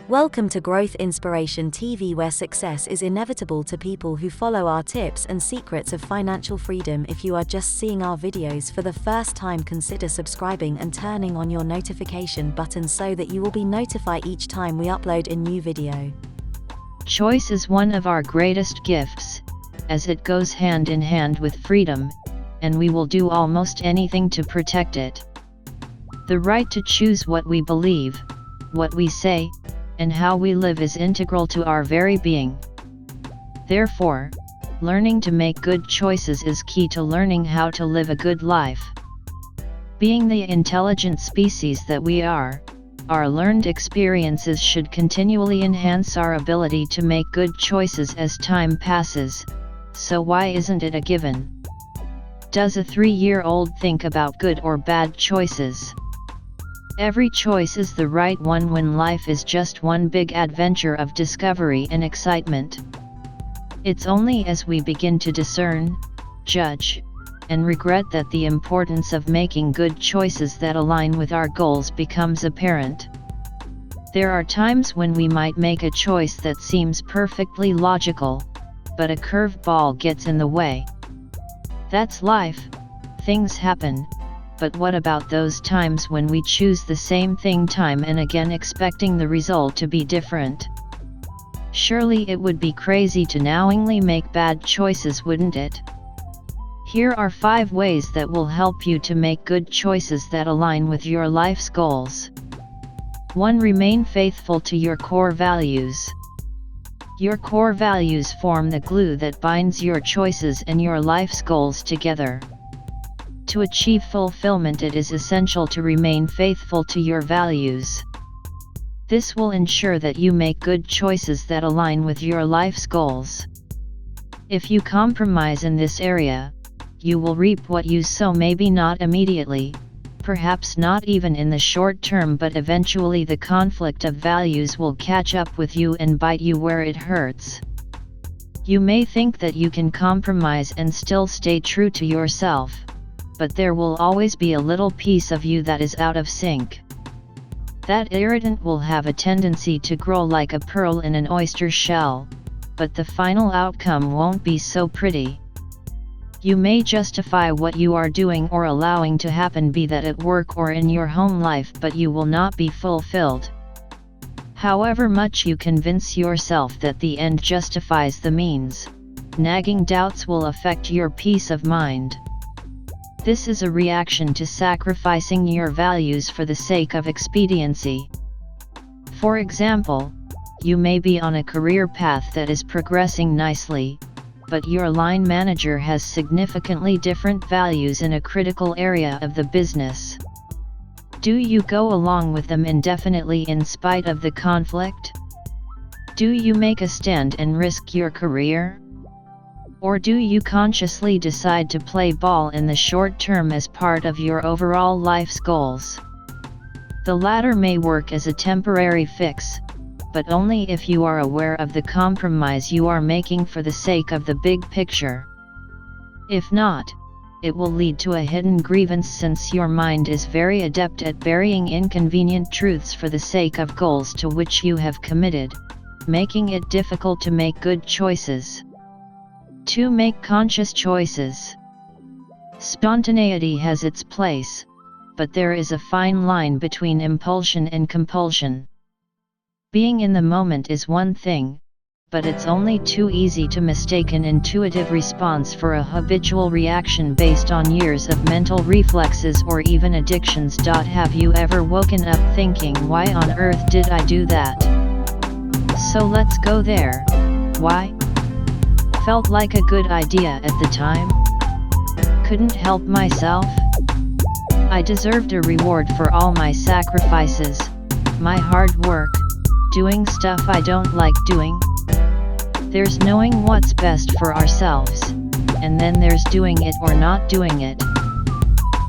Welcome to Growth Inspiration TV, where success is inevitable to people who follow our tips and secrets of financial freedom. If you are just seeing our videos for the first time, consider subscribing and turning on your notification button so that you will be notified each time we upload a new video. Choice is one of our greatest gifts, as it goes hand in hand with freedom, and we will do almost anything to protect it. The right to choose what we believe, what we say, and how we live is integral to our very being. Therefore, learning to make good choices is key to learning how to live a good life. Being the intelligent species that we are, our learned experiences should continually enhance our ability to make good choices as time passes, so why isn't it a given? Does a 3-year-old think about good or bad choices? Every choice is the right one when life is just one big adventure of discovery and excitement. It's only as we begin to discern, judge, and regret that the importance of making good choices that align with our goals becomes apparent. There are times when we might make a choice that seems perfectly logical, but a curveball gets in the way. That's life, things happen. But what about those times when we choose the same thing time and again expecting the result to be different? Surely it would be crazy to knowingly make bad choices, wouldn't it? Here are 5 ways that will help you to make good choices that align with your life's goals. 1. Remain faithful to your core values. Your core values form the glue that binds your choices and your life's goals together. To achieve fulfillment, it is essential to remain faithful to your values. This will ensure that you make good choices that align with your life's goals. If you compromise in this area, you will reap what you sow, maybe not immediately, perhaps not even in the short term, but eventually the conflict of values will catch up with you and bite you where it hurts. You may think that you can compromise and still stay true to yourself, but there will always be a little piece of you that is out of sync. That irritant will have a tendency to grow like a pearl in an oyster shell, but the final outcome won't be so pretty. You may justify what you are doing or allowing to happen, be that at work or in your home life, but you will not be fulfilled. However much you convince yourself that the end justifies the means, nagging doubts will affect your peace of mind. This is a reaction to sacrificing your values for the sake of expediency. For example, you may be on a career path that is progressing nicely, but your line manager has significantly different values in a critical area of the business. Do you go along with them indefinitely in spite of the conflict? Do you make a stand and risk your career? Or do you consciously decide to play ball in the short term as part of your overall life's goals? The latter may work as a temporary fix, but only if you are aware of the compromise you are making for the sake of the big picture. If not, it will lead to a hidden grievance, since your mind is very adept at burying inconvenient truths for the sake of goals to which you have committed, making it difficult to make good choices. 2. Make conscious choices. Spontaneity has its place, but there is a fine line between impulsion and compulsion. Being in the moment is one thing, but it's only too easy to mistake an intuitive response for a habitual reaction based on years of mental reflexes or even addictions. Have you ever woken up thinking, why on earth did I do that? So let's go there. Why? Felt like a good idea at the time? Couldn't help myself? I deserved a reward for all my sacrifices, my hard work, doing stuff I don't like doing. There's knowing what's best for ourselves, and then there's doing it or not doing it.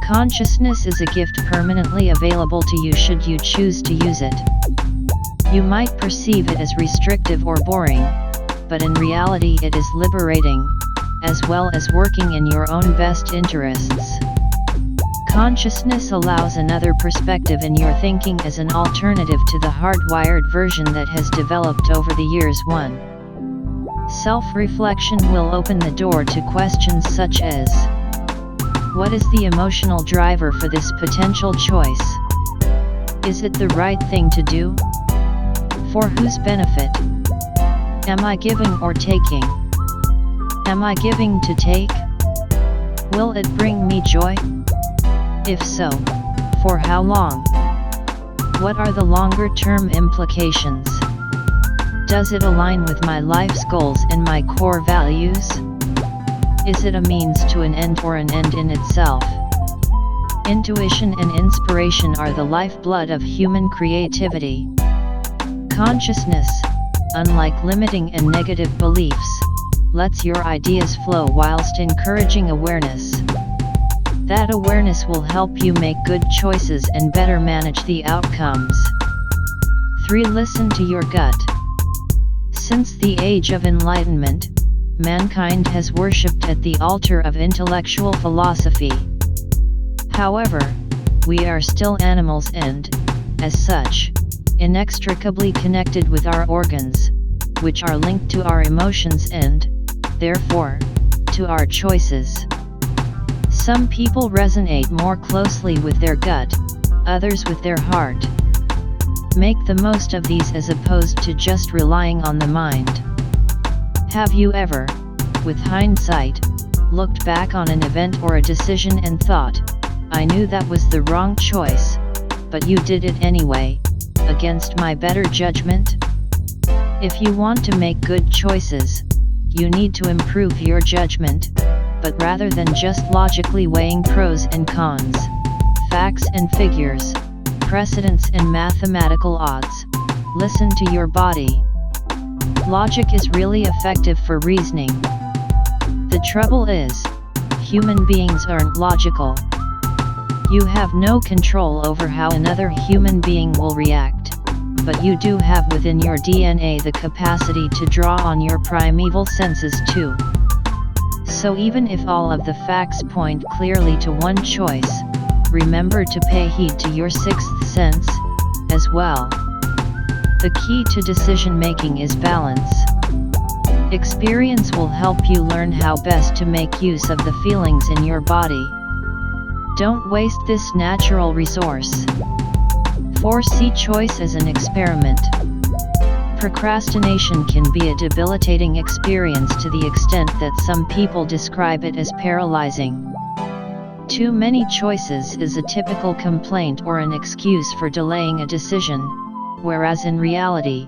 Consciousness is a gift permanently available to you should you choose to use it. You might perceive it as restrictive or boring, but in reality it is liberating, as well as working in your own best interests. Consciousness allows another perspective in your thinking as an alternative to the hardwired version that has developed over the years. 1. Self-reflection will open the door to questions such as: what is the emotional driver for this potential choice? Is it the right thing to do? For whose benefit? Am I giving or taking? Am I giving to take? Will it bring me joy? If so, for how long? What are the longer-term implications? Does it align with my life's goals and my core values? Is it a means to an end or an end in itself? Intuition and inspiration are the lifeblood of human creativity. Consciousness, unlike limiting and negative beliefs, lets your ideas flow whilst encouraging awareness. That awareness will help you make good choices and better manage the outcomes. 3. Listen to your gut. Since the age of enlightenment, mankind has worshipped at the altar of intellectual philosophy. However, we are still animals and, as such, inextricably connected with our organs, which are linked to our emotions and, therefore, to our choices. Some people resonate more closely with their gut, others with their heart. Make the most of these as opposed to just relying on the mind. Have you ever, with hindsight, looked back on an event or a decision and thought, I knew that was the wrong choice, but you did it anyway, against my better judgment? If you want to make good choices, you need to improve your judgment, but rather than just logically weighing pros and cons, facts and figures, precedents and mathematical odds, listen to your body. Logic is really effective for reasoning. The trouble is, human beings aren't logical. You have no control over how another human being will react, but you do have within your DNA the capacity to draw on your primeval senses too. So even if all of the facts point clearly to one choice, remember to pay heed to your sixth sense, as well. The key to decision making is balance. Experience will help you learn how best to make use of the feelings in your body. Don't waste this natural resource. 4. See choice as an experiment. Procrastination can be a debilitating experience to the extent that some people describe it as paralyzing. Too many choices is a typical complaint or an excuse for delaying a decision, whereas in reality,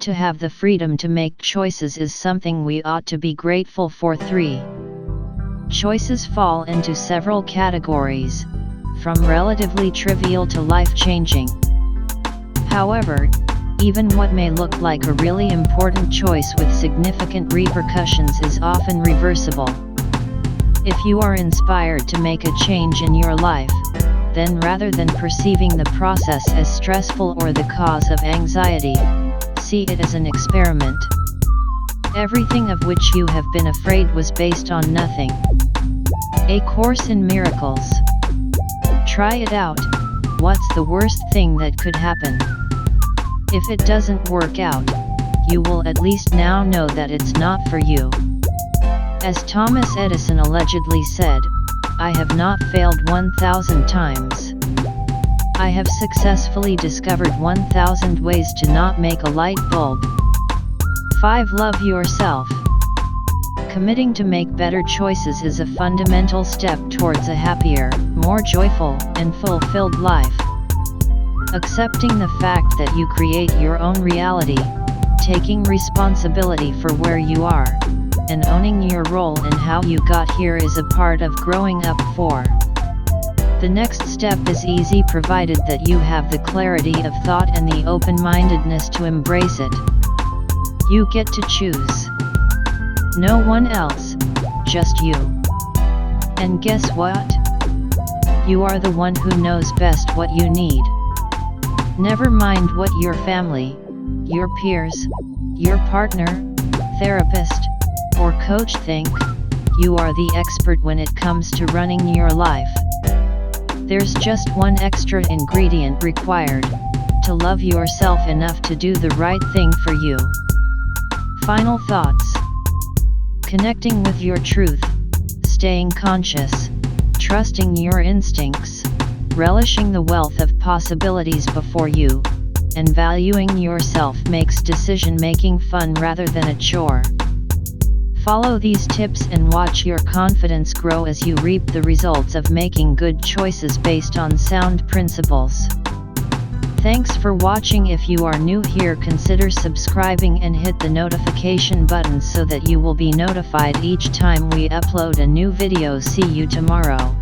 to have the freedom to make choices is something we ought to be grateful for. 3. Choices fall into several categories, from relatively trivial to life-changing. However, even what may look like a really important choice with significant repercussions is often reversible. If you are inspired to make a change in your life, then rather than perceiving the process as stressful or the cause of anxiety, see it as an experiment. Everything of which you have been afraid was based on nothing. A Course in Miracles. Try it out. What's the worst thing that could happen? If it doesn't work out, you will at least now know that it's not for you. As Thomas Edison allegedly said, I have not failed 1,000 times. I have successfully discovered 1,000 ways to not make a light bulb. 5. Love yourself. Committing to make better choices is a fundamental step towards a happier, more joyful, and fulfilled life. Accepting the fact that you create your own reality, taking responsibility for where you are, and owning your role in how you got here is a part of growing up. 4. The next step is easy provided that you have the clarity of thought and the open-mindedness to embrace it. You get to choose. No one else, just you. And guess what? You are the one who knows best what you need. Never mind what your family, your peers, your partner, therapist, or coach think, you are the expert when it comes to running your life. There's just one extra ingredient required: to love yourself enough to do the right thing for you. Final thoughts. Connecting with your truth, staying conscious, trusting your instincts, relishing the wealth of possibilities before you, and valuing yourself makes decision-making fun rather than a chore. Follow these tips and watch your confidence grow as you reap the results of making good choices based on sound principles. Thanks for watching. If you are new here, consider subscribing and hit the notification button so that you will be notified each time we upload a new video. See you tomorrow.